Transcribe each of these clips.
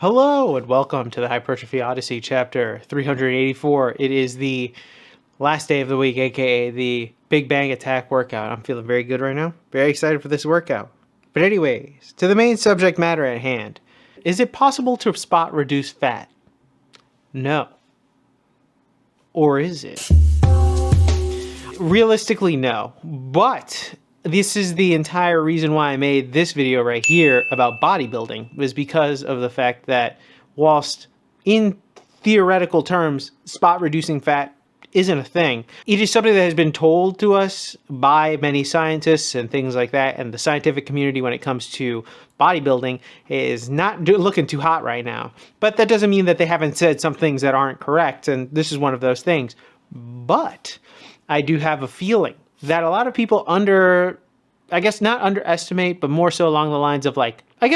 Hello and welcome to the Hypertrophy Odyssey chapter 384. It is the last day of the week, aka the Big Bang Attack workout. I'm feeling very good right now. Very excited for this workout. But anyways, to the main subject matter at hand. Is it possible to spot reduce fat? No. Or is it? Realistically, no. But this is the entire reason why I made this video right here about bodybuilding, was because of the fact that whilst in theoretical terms, spot reducing fat isn't a thing, it is something that has been told to us by many scientists and things like that, and the scientific community when it comes to bodybuilding is not looking too hot right now. But that doesn't mean that they haven't said some things that aren't correct, and this is one of those things. But I do have a feeling that a lot of people not underestimate, but more so along the lines of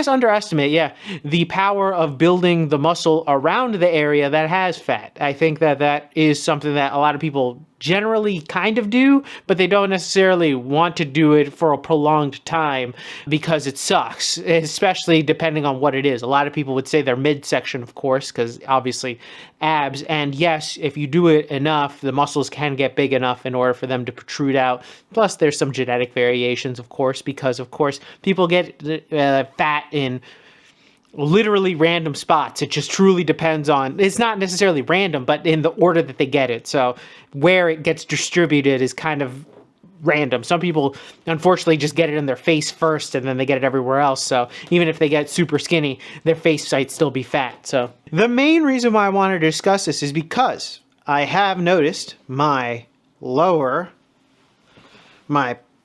underestimate, the power of building the muscle around the area that has fat. I think that that is something that a lot of people generally kind of do, but they don't necessarily want to do it for a prolonged time because it sucks, especially depending on what it is. A lot of people would say their midsection, of course, because obviously abs. And yes, if you do it enough, the muscles can get big enough in order for them to protrude out. Plus, there's some genetic variations, of course, because, of course, people get fat in literally random spots. It just truly depends on, it's not necessarily random, but in the order that they get it. So where it gets distributed is kind of random. Some people unfortunately just get it in their face first and then they get it everywhere else. So even if they get super skinny, their face might still be fat. So the main reason why I wanted to discuss this is because I have noticed my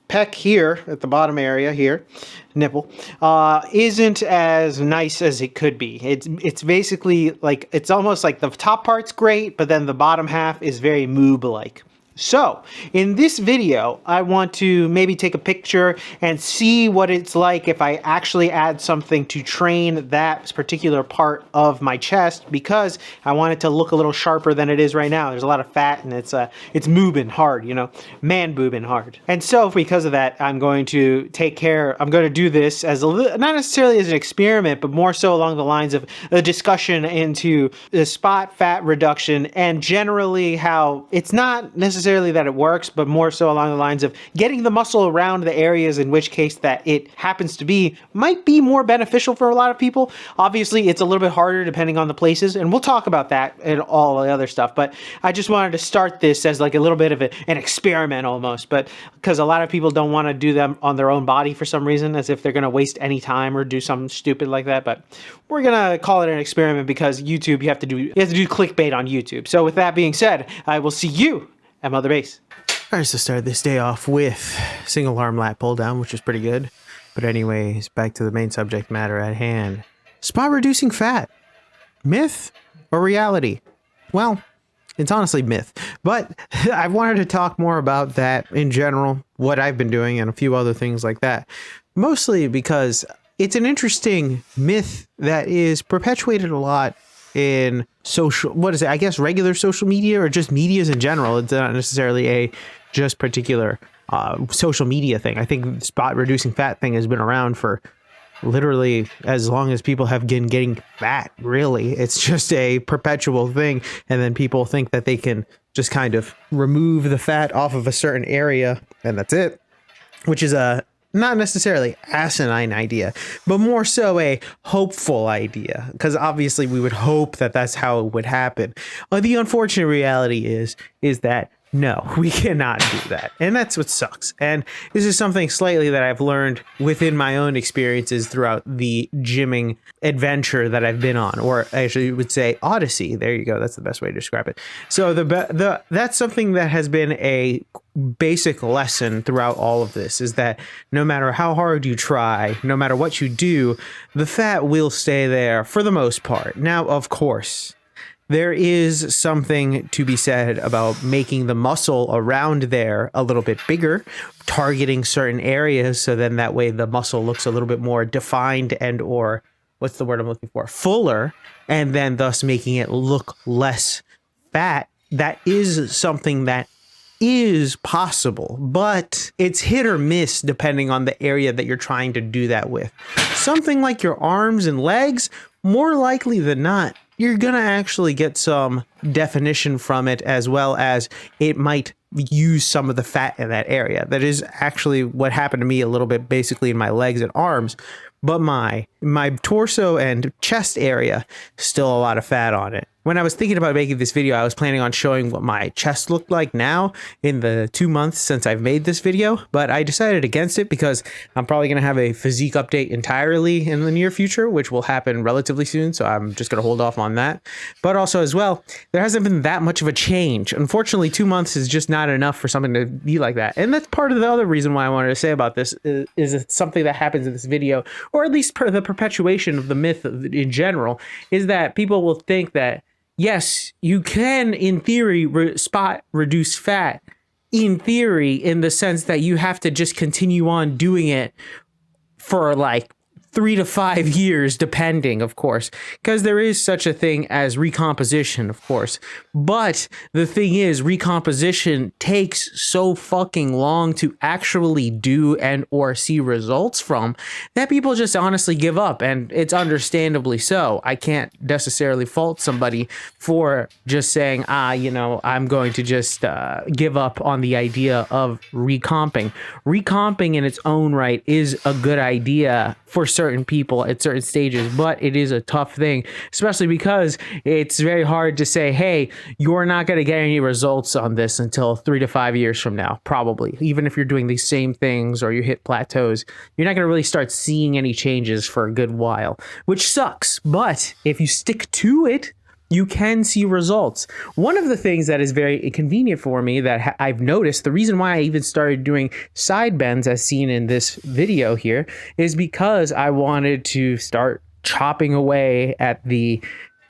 pec here at the bottom area here, nipple, isn't as nice as it could be. It's basically like, it's almost like the top part's great, but then the bottom half is very moob-like. So, in this video, I want to maybe take a picture and see what it's like if I actually add something to train that particular part of my chest, because I want it to look a little sharper than it is right now. There's a lot of fat and it's boobing hard, man boobing hard. And so, because of that, I'm going to do this as not necessarily as an experiment, but more so along the lines of a discussion into the spot fat reduction and generally how it's not necessarily that it works, but more so along the lines of getting the muscle around the areas in which case that it happens to be might be more beneficial for a lot of people. Obviously, it's a little bit harder depending on the places, and we'll talk about that and all the other stuff, but I just wanted to start this as like a little bit of an experiment almost, but because a lot of people don't want to do them on their own body for some reason, as if they're going to waste any time or do something stupid like that. But we're going to call it an experiment because YouTube, you have to do clickbait on YouTube. So with that being said, I will see you at Mother Base. All right, so start this day off with single arm lat pull down, which is pretty good. But anyways, back to the main subject matter at hand. Spot reducing fat. Myth or reality? Well, it's honestly myth. But I wanted to talk more about that in general, what I've been doing and a few other things like that. Mostly because it's an interesting myth that is perpetuated a lot in regular social media or just medias in general. It's not necessarily a just particular social media thing. I think spot reducing fat thing has been around for literally as long as people have been getting fat, really. It's just a perpetual thing. And then people think that they can just kind of remove the fat off of a certain area and that's it, which is not necessarily asinine idea, but more so a hopeful idea, because obviously we would hope that that's how it would happen. The unfortunate reality is that no, we cannot do that. And that's what sucks. And this is something slightly that I've learned within my own experiences throughout the gymming adventure that I've been on, or actually you would say Odyssey. There you go. That's the best way to describe it. So that's something that has been a basic lesson throughout all of this, is that no matter how hard you try, no matter what you do, the fat will stay there for the most part. Now, of course, there is something to be said about making the muscle around there a little bit bigger, targeting certain areas, so then that way the muscle looks a little bit more defined and, or what's the word I'm looking for, fuller, and then thus making it look less fat. That is something that is possible, but it's hit or miss depending on the area that you're trying to do that with. Something like your arms and legs, more likely than not, you're going to actually get some definition from it, as well as it might use some of the fat in that area. That is actually what happened to me a little bit, basically in my legs and arms. But my torso and chest area, still a lot of fat on it. When I was thinking about making this video, I was planning on showing what my chest looked like now in the 2 months since I've made this video, but I decided against it because I'm probably going to have a physique update entirely in the near future, which will happen relatively soon, so I'm just going to hold off on that. But also as well, there hasn't been that much of a change. Unfortunately, 2 months is just not enough for something to be like that. And that's part of the other reason why I wanted to say about this is it's something that happens in this video, or at least the perpetuation of the myth in general, is that people will think that yes, you can, in theory, reduce fat, in theory, in the sense that you have to just continue on doing it for like 3 to 5 years, depending, of course, because there is such a thing as recomposition, of course. But the thing is, recomposition takes so fucking long to actually do and or see results from that people just honestly give up, and it's understandably so. I can't necessarily fault somebody for just saying, I'm going to just give up on the idea of recomping. Recomping in its own right is a good idea for certain people at certain stages, but it is a tough thing, especially because it's very hard to say, hey, you're not going to get any results on this until 3 to 5 years from now, probably. Even if you're doing these same things or you hit plateaus, you're not going to really start seeing any changes for a good while, which sucks. But if you stick to it, you can see results. One of the things that is very inconvenient for me that I've noticed, the reason why I even started doing side bends as seen in this video here, is because I wanted to start chopping away at the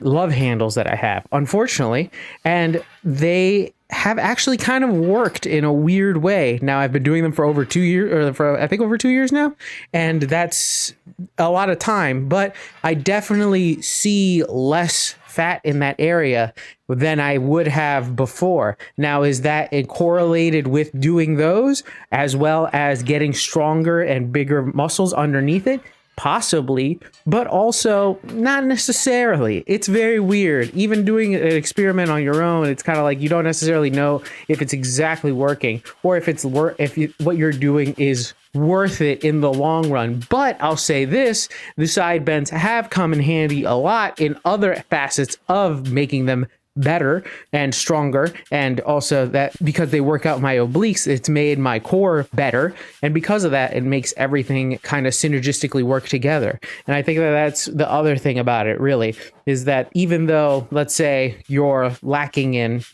love handles that I have, unfortunately, and they have actually kind of worked in a weird way. Now, I've been doing them for over 2 years, or for I think over 2 years now, and that's a lot of time, but I definitely see less fat in that area than I would have before. Now, is that correlated with doing those as well as getting stronger and bigger muscles underneath it? Possibly, but also not necessarily. It's very weird. Even doing an experiment on your own, it's kind of like you don't necessarily know if it's exactly working or if it's what you're doing is worth it in the long run. But I'll say this, the side bends have come in handy a lot in other facets of making them better and stronger, and also that because they work out my obliques, it's made my core better, and because of that, it makes everything kind of synergistically work together. And I think that that's the other thing about it, really, is that even though, let's say, you're lacking in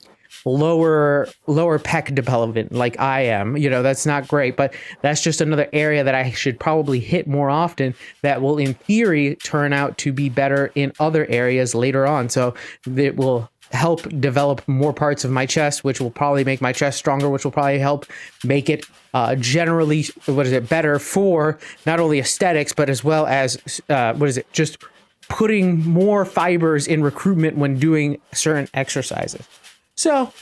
lower pec development like I am, that's not great, but that's just another area that I should probably hit more often that will in theory turn out to be better in other areas later on. So it will help develop more parts of my chest, which will probably make my chest stronger, which will probably help make it generally better for not only aesthetics, but as well as just putting more fibers in recruitment when doing certain exercises. So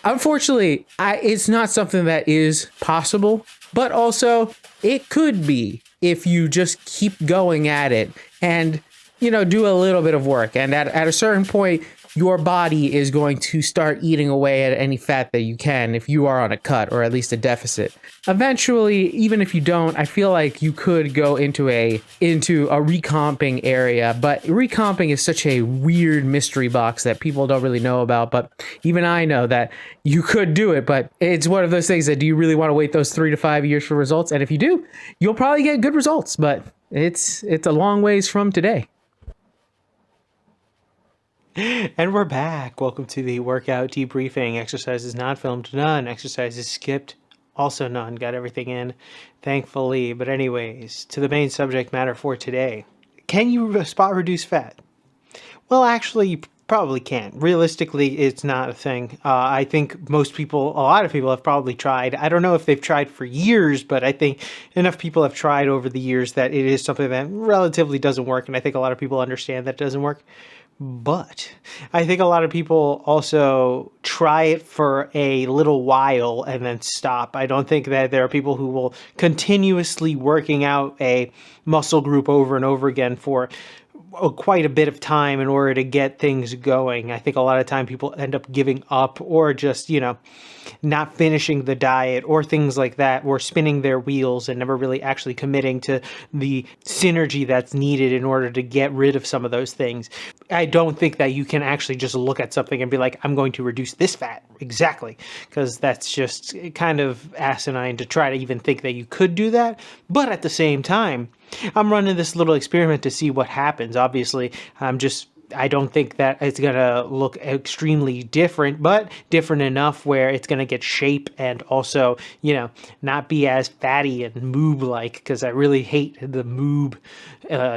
unfortunately, it's not something that is possible, but also it could be if you just keep going at it and do a little bit of work, and at a certain point your body is going to start eating away at any fat that you can if you are on a cut or at least a deficit. Eventually, even if you don't, I feel like you could go into a recomping area, but recomping is such a weird mystery box that people don't really know about, but even I know that you could do it, but it's one of those things that do you really want to wait those 3 to 5 years for results? And if you do, you'll probably get good results, but it's a long ways from today. And we're back. Welcome to the workout debriefing. Exercises not filmed, none. Exercises skipped, also none. Got everything in, thankfully. But anyways, to the main subject matter for today. Can you spot reduce fat? Well, actually, you probably can't. Realistically, it's not a thing. I think a lot of people have probably tried. I don't know if they've tried for years, but I think enough people have tried over the years that it is something that relatively doesn't work. And I think a lot of people understand that it doesn't work. But I think a lot of people also try it for a little while and then stop. I don't think that there are people who will continuously working out a muscle group over and over again for quite a bit of time in order to get things going. I think a lot of time people end up giving up or just, not finishing the diet or things like that, or spinning their wheels and never really actually committing to the synergy that's needed in order to get rid of some of those things. I don't think that you can actually just look at something and be like, I'm going to reduce this fat. Exactly. Because that's just kind of asinine to try to even think that you could do that. But at the same time, I'm running this little experiment to see what happens. Obviously, I don't think that it's going to look extremely different, but different enough where it's going to get shape and also, not be as fatty and moob-like, because I really hate the moob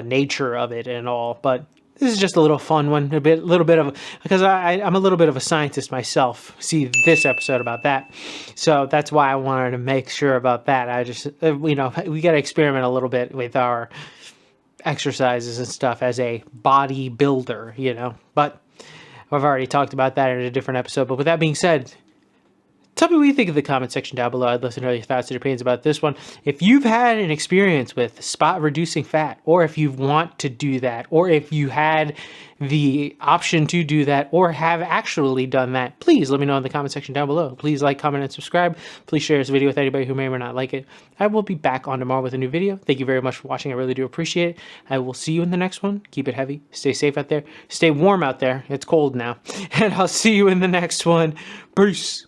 nature of it and all. But this is just a little fun one, because I'm a little bit of a scientist myself. See this episode about that. So that's why I wanted to make sure about that. I just, we got to experiment a little bit with our exercises and stuff as a bodybuilder, but I've already talked about that in a different episode. But with that being said, tell me what you think in the comment section down below. I'd love to know your thoughts and opinions about this one. If you've had an experience with spot reducing fat, or if you want to do that, or if you had the option to do that, or have actually done that, please let me know in the comment section down below. Please like, comment, and subscribe. Please share this video with anybody who may or may not like it. I will be back on tomorrow with a new video. Thank you very much for watching. I really do appreciate it. I will see you in the next one. Keep it heavy. Stay safe out there. Stay warm out there. It's cold now. And I'll see you in the next one. Peace.